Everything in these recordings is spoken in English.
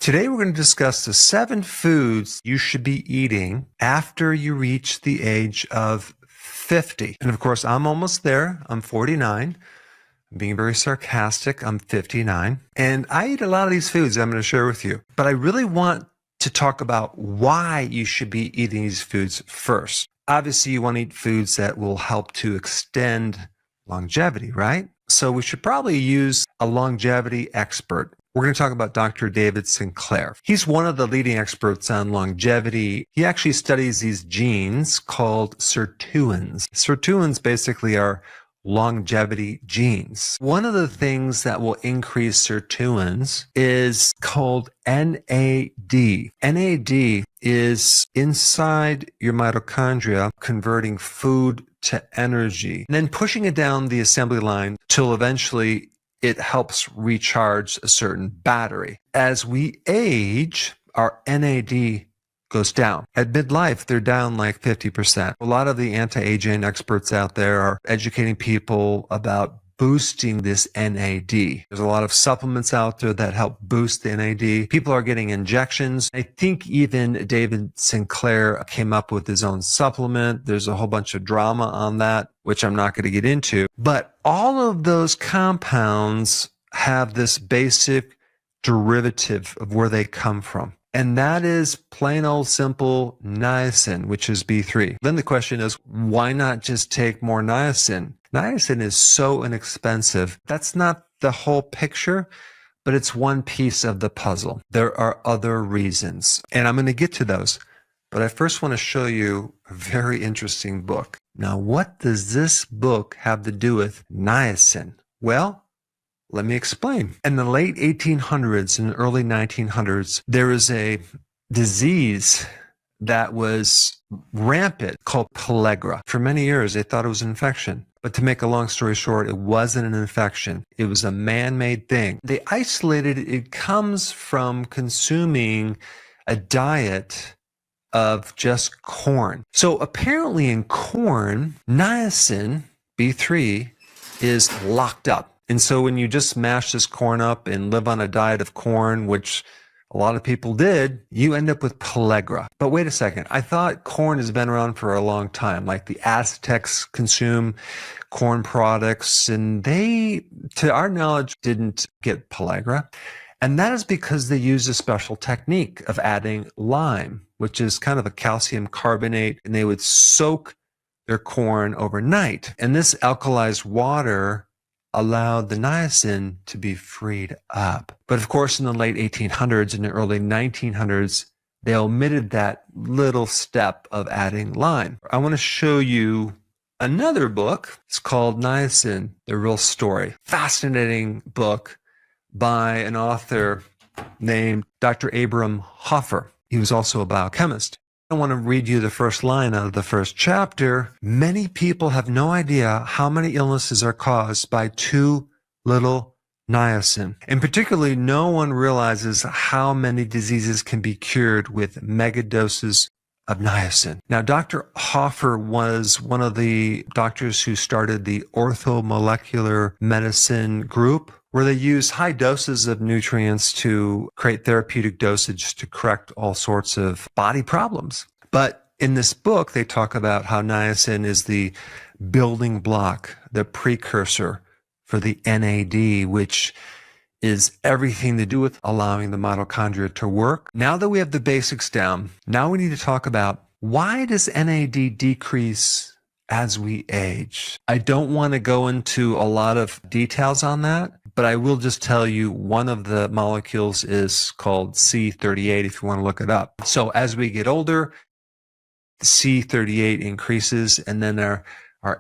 Today we're going to discuss the 7 foods you should be eating after you reach the age of 50. And of course, I'm almost there. I'm 49. I'm being very sarcastic. I'm 59. And I eat a lot of these foods I'm going to share with you. But I really want to talk about why you should be eating these foods first. Obviously, you want to eat foods that will help to extend longevity, right? So we should probably use a longevity expert. We're going to talk about Dr. David Sinclair. He's one of the leading experts on longevity. He actually studies these genes called sirtuins. Sirtuins basically are longevity genes. One of the things that will increase sirtuins is called NAD. NAD is inside your mitochondria converting food to energy and then pushing it down the assembly line till eventually it helps recharge a certain battery. As we age, our NAD goes down. At midlife, they're down like 50%. A lot of the anti-aging experts out there are educating people about boosting this NAD. There's a lot of supplements out there that help boost the NAD. People are getting injections. I think even David Sinclair came up with his own supplement. There's a whole bunch of drama on that, which I'm not going to get into. But all of those compounds have this basic derivative of where they come from. And that is plain old simple niacin, which is B3. Then the question is, why not just take more niacin? Niacin is so inexpensive. That's not the whole picture, but it's one piece of the puzzle. There are other reasons, and I'm going to get to those. But I first want to show you a very interesting book. Now, what does this book have to do with niacin? Well, let me explain. In the late 1800s and early 1900s, there was a disease that was rampant called pellagra. For many years, they thought it was an infection. But to make a long story short, it wasn't an infection. It was a man-made thing. They isolated it. It comes from consuming a diet of just corn. So apparently in corn, niacin, B3, is locked up. And so when you just mash this corn up and live on a diet of corn, which a lot of people did, you end up with pellagra. But wait a second. I thought corn has been around for a long time. Like the Aztecs consume corn products, and they, to our knowledge, didn't get pellagra. And that is because they used a special technique of adding lime, which is kind of a calcium carbonate, and they would soak their corn overnight. And this alkalized water allowed the niacin to be freed up. But of course, in the late 1800s and the early 1900s, they omitted that little step of adding lime. I want to show you another book. It's called Niacin, The Real Story. Fascinating book by an author named Dr. Abram Hoffer. He was also a biochemist. I want to read you the first line out of the first chapter. Many people have no idea how many illnesses are caused by too little niacin. And particularly, no one realizes how many diseases can be cured with mega doses of niacin. Now, Dr. Hoffer was one of the doctors who started the orthomolecular medicine group, where they use high doses of nutrients to create therapeutic dosage to correct all sorts of body problems. But in this book, they talk about how niacin is the building block, the precursor for the NAD, which is everything to do with allowing the mitochondria to work. Now that we have the basics down, now we need to talk about, why does NAD decrease as we age? I don't want to go into a lot of details on that, but I will just tell you one of the molecules is called C38 if you want to look it up. So as we get older, C38 increases and then our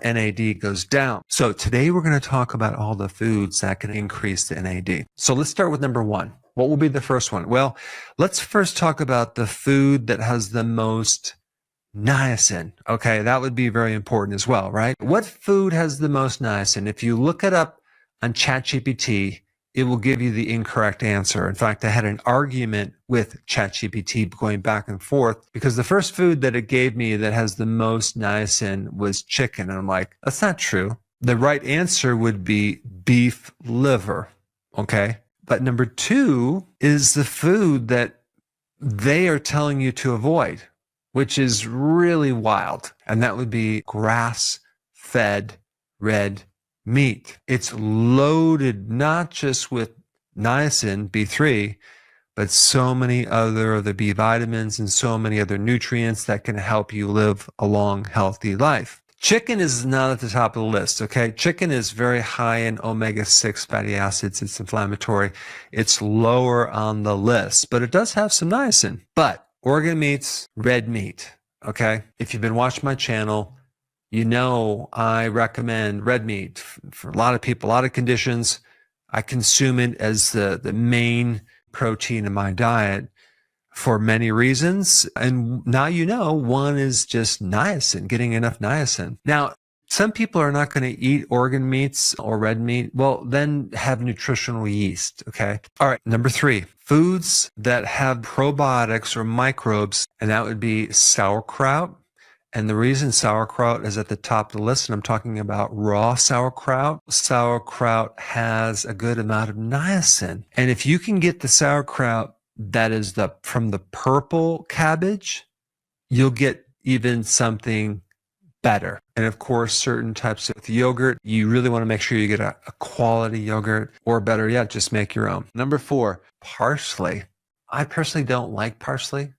NAD goes down. So today we're going to talk about all the foods that can increase the NAD. So let's start with number 1. What will be the first one? Well, let's first talk about the food that has the most niacin. Okay, that would be very important as well, right? What food has the most niacin? If you look it up on ChatGPT, it will give you the incorrect answer. In fact, I had an argument with ChatGPT going back and forth because the first food that it gave me that has the most niacin was chicken. And I'm like, that's not true. The right answer would be beef liver. Okay. But number 2 is the food that they are telling you to avoid, which is really wild. And that would be grass-fed red meat. It's loaded not just with niacin, B3, but so many other of the B vitamins and so many other nutrients that can help you live a long, healthy life. Chicken is not at the top of the list, okay? Chicken is very high in omega-6 fatty acids. It's inflammatory. It's lower on the list, but it does have some niacin. But organ meats, red meat, okay? If you've been watching my channel, you know I recommend red meat for a lot of people, a lot of conditions. I consume it as the main protein in my diet for many reasons. And now you know one is just niacin, getting enough niacin. Now, some people are not going to eat organ meats or red meat. Well, then have nutritional yeast, okay? All right, number 3, foods that have probiotics or microbes, and that would be sauerkraut. And the reason sauerkraut is at the top of the list, and I'm talking about raw sauerkraut. Sauerkraut has a good amount of niacin. And if you can get the sauerkraut that is from the purple cabbage, you'll get even something better. And of course, certain types of yogurt, you really want to make sure you get a quality yogurt, or better yet, just make your own. Number 4, parsley. I personally don't like parsley,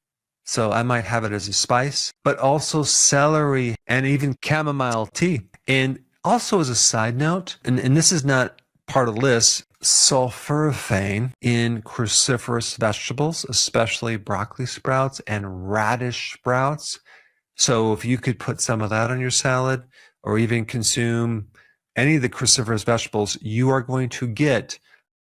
so I might have it as a spice, but also celery and even chamomile tea. And also as a side note, and this is not part of the list, sulforaphane in cruciferous vegetables, especially broccoli sprouts and radish sprouts. So if you could put some of that on your salad, or even consume any of the cruciferous vegetables, you are going to get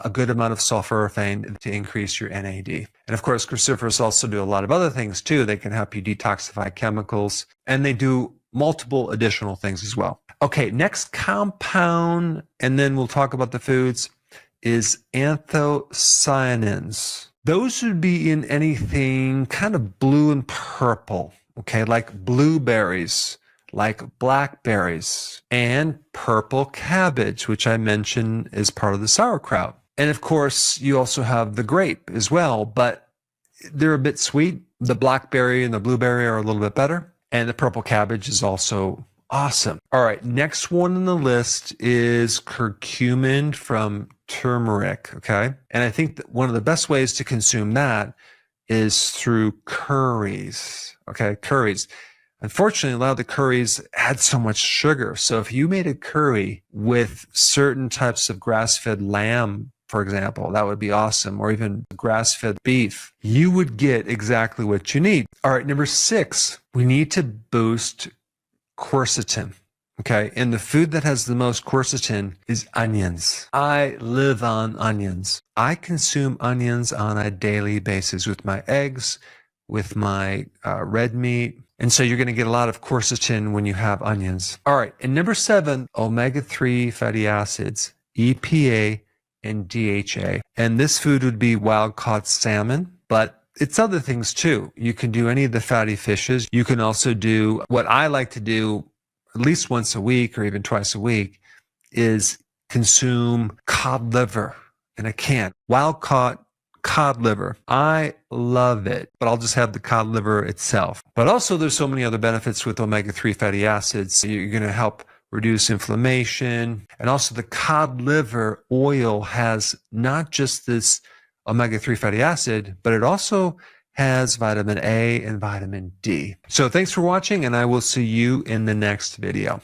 a good amount of sulforaphane to increase your NAD. And of course, cruciferous also do a lot of other things too. They can help you detoxify chemicals, and they do multiple additional things as well. Okay, next compound, and then we'll talk about the foods, is anthocyanins. Those would be in anything kind of blue and purple, okay, like blueberries, like blackberries, and purple cabbage, which I mentioned is part of the sauerkraut. And of course, you also have the grape as well, but they're a bit sweet. The blackberry and the blueberry are a little bit better, and the purple cabbage is also awesome. All right, next one on the list is curcumin from turmeric, okay? And I think that one of the best ways to consume that is through curries, okay? Curries. Unfortunately, a lot of the curries add so much sugar. So if you made a curry with certain types of grass-fed lamb, for example, that would be awesome, or even grass-fed beef, you would get exactly what you need. All right, number 6, we need to boost quercetin. Okay, and the food that has the most quercetin is onions. I live on onions. I consume onions on a daily basis with my eggs, with my red meat. And so you're going to get a lot of quercetin when you have onions. All right, and number 7, omega-3 fatty acids, EPA and DHA. And this food would be wild-caught salmon, but it's other things too. You can do any of the fatty fishes. You can also do what I like to do at least once a week or even twice a week, is consume cod liver in a can. Wild-caught cod liver. I love it, but I'll just have the cod liver itself. But also there's so many other benefits with omega-3 fatty acids. You're going to help reduce inflammation. And also the cod liver oil has not just this omega-3 fatty acid, but it also has vitamin A and vitamin D. So thanks for watching, and I will see you in the next video.